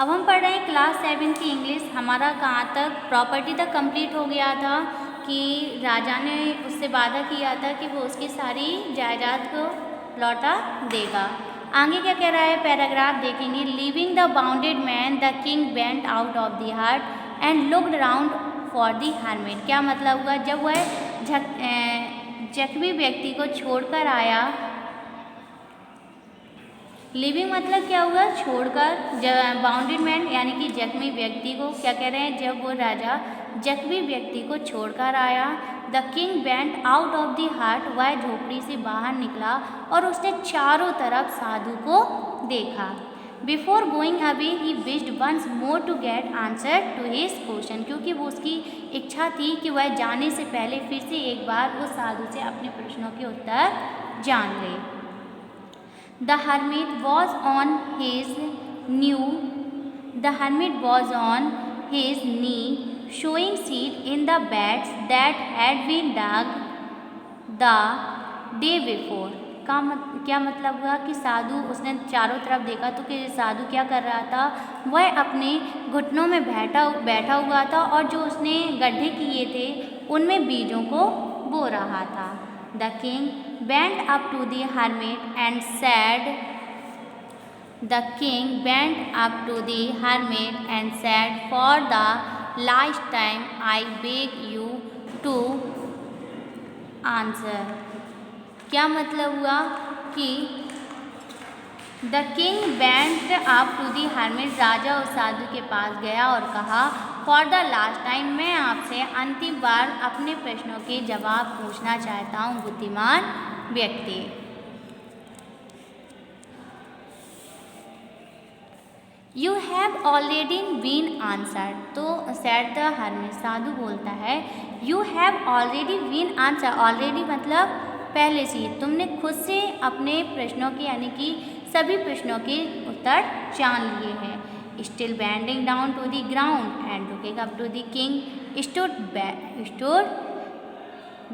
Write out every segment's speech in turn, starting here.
अब हम पढ़ रहे हैं क्लास 7 की इंग्लिश। हमारा कहाँ तक प्रॉपर्टी तक कंप्लीट हो गया था कि राजा ने उससे वादा किया था कि वो उसकी सारी जायदाद को लौटा देगा। आगे क्या कह रहा है पैराग्राफ देखेंगे। Living the bounded man the king went out of the hut and looked around for the hermit. क्या मतलब हुआ, जब वह जख्मी व्यक्ति को छोड़कर आया। लिविंग मतलब क्या हुआ, छोड़कर। बाउंडेड मैन यानी कि जख्मी व्यक्ति को क्या कह रहे हैं, जब वो राजा जख्मी व्यक्ति को छोड़कर आया। The king went out of the हट, वह झोपड़ी से बाहर निकला और उसने चारों तरफ साधु को देखा। Before going away he wished once more to get answer to his question, क्योंकि वो उसकी इच्छा थी कि वह जाने से पहले फिर से एक बार उस साधु से अपने प्रश्नों के उत्तर जान ले। The hermit was on his knee, showing seed in the beds that had been dug the day before. क्या मतलब हुआ कि साधु, उसने चारों तरफ देखा तो कि साधु क्या कर रहा था, वह अपने घुटनों में बैठा हुआ था और जो उसने गड्ढे किए थे उनमें बीजों को बो रहा था। The king went up to the hermit and said, For the last time I beg you to answer. क्या मतलब हुआ कि the king went up to the hermit, राजा उस साधु के पास गया और कहा, फॉर द लास्ट टाइम, मैं आपसे अंतिम बार अपने प्रश्नों के जवाब पूछना चाहता हूँ बुद्धिमान व्यक्ति। You have already been answered. तो सेड द हर्मिट, साधु बोलता है, you have already been answer. Already मतलब पहले से, तुमने खुद से अपने प्रश्नों के यानी कि सभी प्रश्नों के उत्तर जान लिए हैं। Still bending down to the ground and looking up to the king stood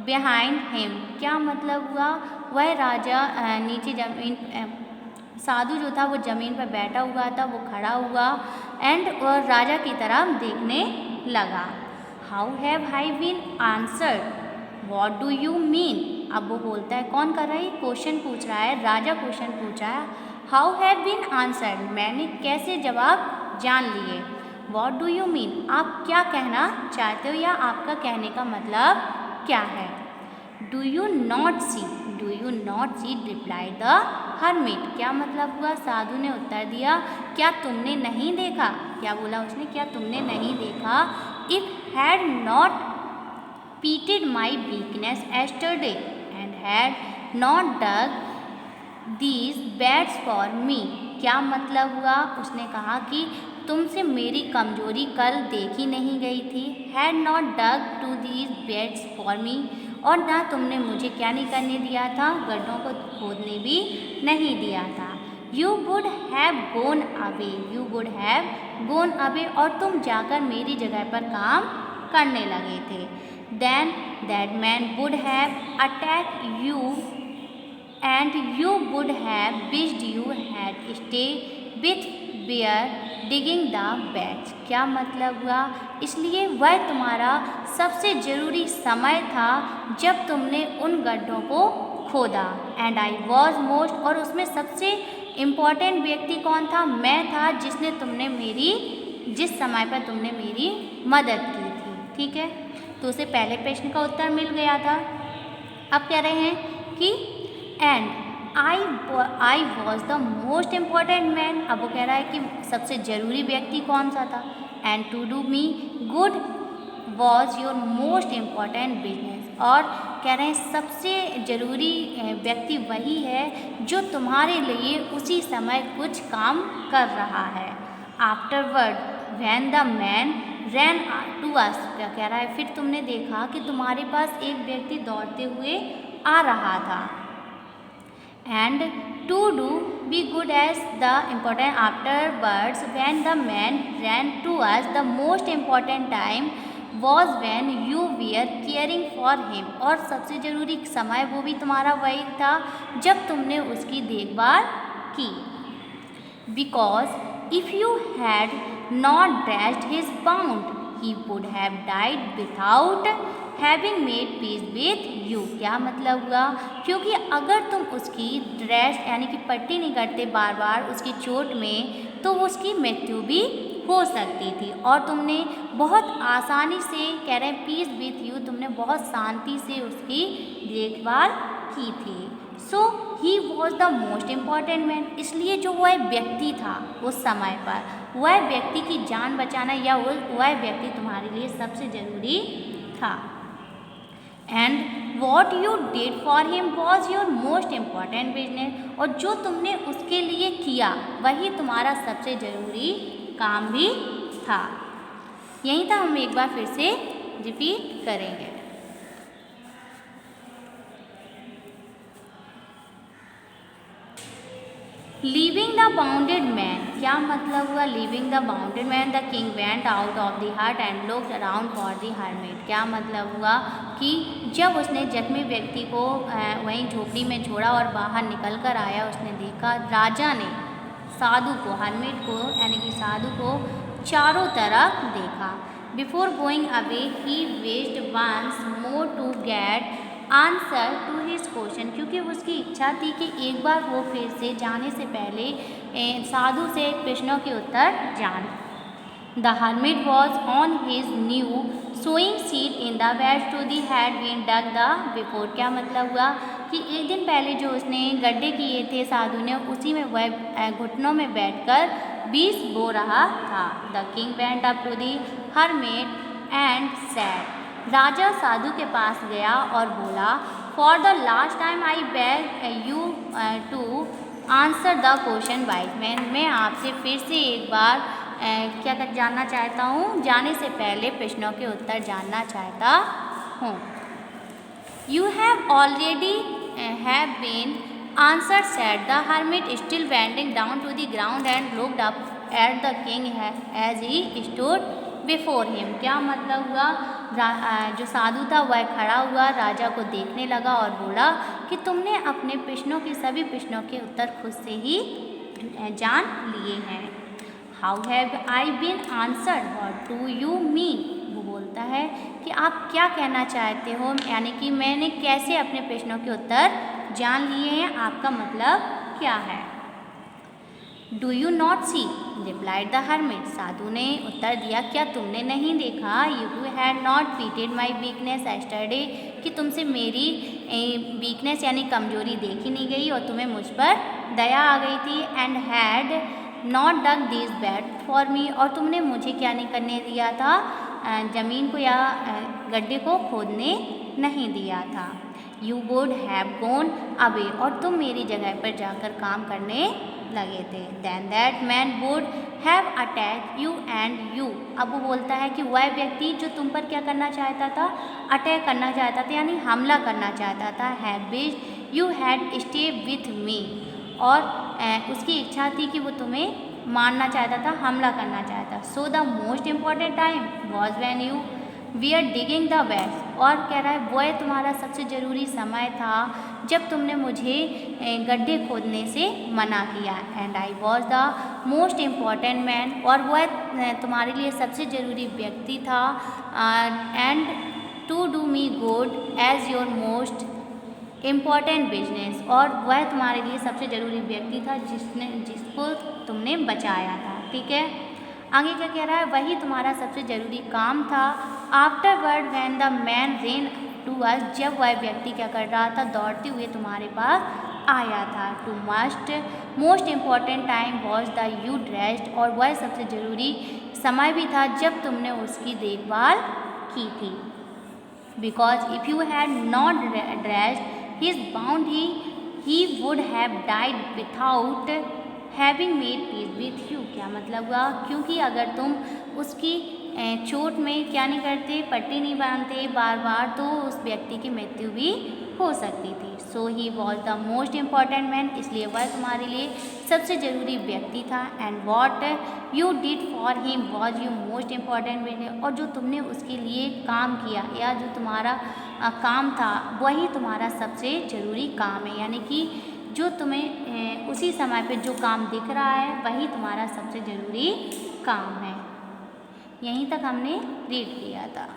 behind him. क्या मतलब हुआ, वह राजा नीचे जमीन, साधु जो था वो जमीन पर बैठा हुआ था, वो खड़ा हुआ और राजा की तरफ देखने लगा। How have I been answered, what do you mean. अब वो बोलता है, कौन कर रहा है, क्वेश्चन पूछ रहा है, राजा क्वेश्चन पूछ रहा है। हाउ हैव बीन आंसर्ड, मैंने कैसे जवाब जान लिए। वॉट डू यू मीन, आप क्या कहना चाहते हो या आपका कहने का मतलब क्या है। Do you not see reply the hermit. क्या मतलब हुआ, साधु ने उत्तर दिया, क्या तुमने नहीं देखा। क्या बोला उसने, क्या तुमने नहीं देखा। If had not pitied my weakness yesterday and had not dug these beds for me. क्या मतलब हुआ, उसने कहा कि तुमसे मेरी कमजोरी कल देखी नहीं गई थी। had not dug to these beds for me, और ना तुमने मुझे क्या नहीं करने दिया था, गड्ढों को खोदने भी नहीं दिया था। You would have gone away, और तुम जाकर मेरी जगह पर काम करने लगे थे। Then that man would have attacked you and you would have wished you had stayed with bear digging the beds. क्या मतलब हुआ, इसलिए वह तुम्हारा सबसे ज़रूरी समय था जब तुमने उन गड्ढों को खोदा। एंड आई वॉज मोस्ट, और उसमें सबसे इम्पॉर्टेंट व्यक्ति कौन था, मैं था, जिस समय पर तुमने मेरी मदद की थी। ठीक है, तो उसे पहले प्रश्न का उत्तर मिल गया था। अब कह रहे हैं कि and I was the most important man. अब वो कह रहा है कि सबसे ज़रूरी व्यक्ति कौन सा था। And to do me good was your most important business, और कह रहे हैं सबसे ज़रूरी व्यक्ति वही है जो तुम्हारे लिए उसी समय कुछ काम कर रहा है। Afterward when the man ran to us, क्या कह रहा है, फिर तुमने देखा कि तुम्हारे पास एक व्यक्ति दौड़ते हुए आ रहा था। And to do be good as the important afterwards when the man ran to us the most important time was when you were caring for him, और सबसे ज़रूरी समय वो भी तुम्हारा वही था जब तुमने उसकी देखभाल की। Because if you had not dressed his bound he would have died without having made peace with you. क्या मतलब हुआ, क्योंकि अगर तुम उसकी ड्रेस यानी कि पट्टी नहीं करते बार बार उसकी चोट में, तो उसकी मृत्यु भी हो सकती थी। और तुमने बहुत आसानी से, कह रहे हैं पीस विथ यू, तुमने बहुत शांति से उसकी देखभाल की थी। So he was the most important man, इसलिए जो वह व्यक्ति था उस समय पर, वह व्यक्ति की जान बचाना या वह व्यक्ति तुम्हारे लिए सबसे ज़रूरी था। And what you did for him was your most important business, और जो तुमने उसके लिए किया वही तुम्हारा सबसे ज़रूरी काम भी था। यही था, हम एक बार फिर से रिपीट करेंगे। लीविंग द बाउंडेड मैन, क्या मतलब हुआ leaving the bounded man, the king went out of the hut and looked around for the hermit. क्या मतलब हुआ कि जब उसने जख्मी व्यक्ति को वहीं झोपड़ी में छोड़ा और बाहर निकल कर आया, उसने देखा, राजा ने साधु को, हर्मिट को यानी कि साधु को चारों तरफ देखा। Before going away he wished once more to get answer to his question, क्योंकि उसकी इच्छा थी कि एक बार वो फिर से जाने से पहले साधु से प्रश्नों के उत्तर जाने। The hermit was on his new sowing seat in the bed to the had been dug the before. क्या मतलब हुआ कि एक दिन पहले जो उसने गड्ढे किए थे साधु ने, उसी में वह घुटनों में बैठकर बीज बो रहा था। The king went up to the hermit and said, राजा साधु के पास गया और बोला, for the last time I beg you to answer the question wise man, मैं आपसे फिर से एक बार क्या जानना चाहता हूँ, जाने से पहले प्रश्नों के उत्तर जानना चाहता हूँ। You have already have been answer said the hermit still bending down to the ground and looked up at the king as he stood before him. क्या मतलब हुआ, जो साधु था वह खड़ा हुआ, राजा को देखने लगा और बोला कि तुमने अपने प्रश्नों के सभी प्रश्नों के उत्तर खुद से ही जान लिए हैं। How have I been answered, what do you mean, वो बोलता है कि आप क्या कहना चाहते हो, यानी कि मैंने कैसे अपने प्रश्नों के उत्तर जान लिए हैं, आपका मतलब क्या है। Do you not see, replied the hermit, साधु ने उत्तर दिया, क्या तुमने नहीं देखा, you had not pitied my weakness yesterday, कि तुमसे मेरी वीकनेस यानी कमजोरी देखी नहीं गई और तुम्हें मुझ पर दया आ गई थी। And had not dug this bed for me, और तुमने मुझे क्या नहीं करने दिया था, ज़मीन को या गड्ढे को खोदने नहीं दिया था। You would have gone away, और तुम मेरी जगह पर जाकर काम करने लगे थे। Then that man would have attack you and you, अब वो बोलता है कि वह व्यक्ति जो तुम पर क्या करना चाहता था, अटैक करना चाहता था यानी हमला करना चाहता था। Have wish you had stay with me, और उसकी इच्छा थी कि वो तुम्हें मारना चाहता था, हमला करना चाहता। So the most important time was when you we are digging the wells, और कह रहा है वह तुम्हारा सबसे ज़रूरी समय था जब तुमने मुझे गड्ढे खोदने से मना किया। And I was the most important man, और वह तुम्हारे लिए सबसे ज़रूरी व्यक्ति था। And to do me good as your most important business, और वह तुम्हारे लिए सबसे ज़रूरी व्यक्ति था जिसको तुमने बचाया था। ठीक है, आगे क्या कह रहा है, वही तुम्हारा सबसे ज़रूरी काम था। Afterward when the man ran to us, जब वह व्यक्ति क्या कर रहा था, दौड़ते हुए तुम्हारे पास आया था। To most important time was the you dressed, और वह सबसे ज़रूरी समय भी था जब तुमने उसकी देखभाल की थी। Because if you had not dressed his bound he would have died without having made peace with you. क्या मतलब हुआ, क्योंकि अगर तुम उसकी चोट में क्या नहीं करते, पट्टी नहीं बांधते बार बार, तो उस व्यक्ति की मृत्यु भी हो सकती थी। So he was the most important man, इसलिए वह तुम्हारे लिए सबसे ज़रूरी व्यक्ति था। And what you did for him was you most important business, और जो तुमने उसके लिए काम किया या जो तुम्हारा काम था वही तुम्हारा सबसे ज़रूरी काम है। यानी कि जो तुम्हें उसी समय पे जो काम दिख रहा है वही तुम्हारा सबसे ज़रूरी काम है। यहीं तक हमने रीड किया था।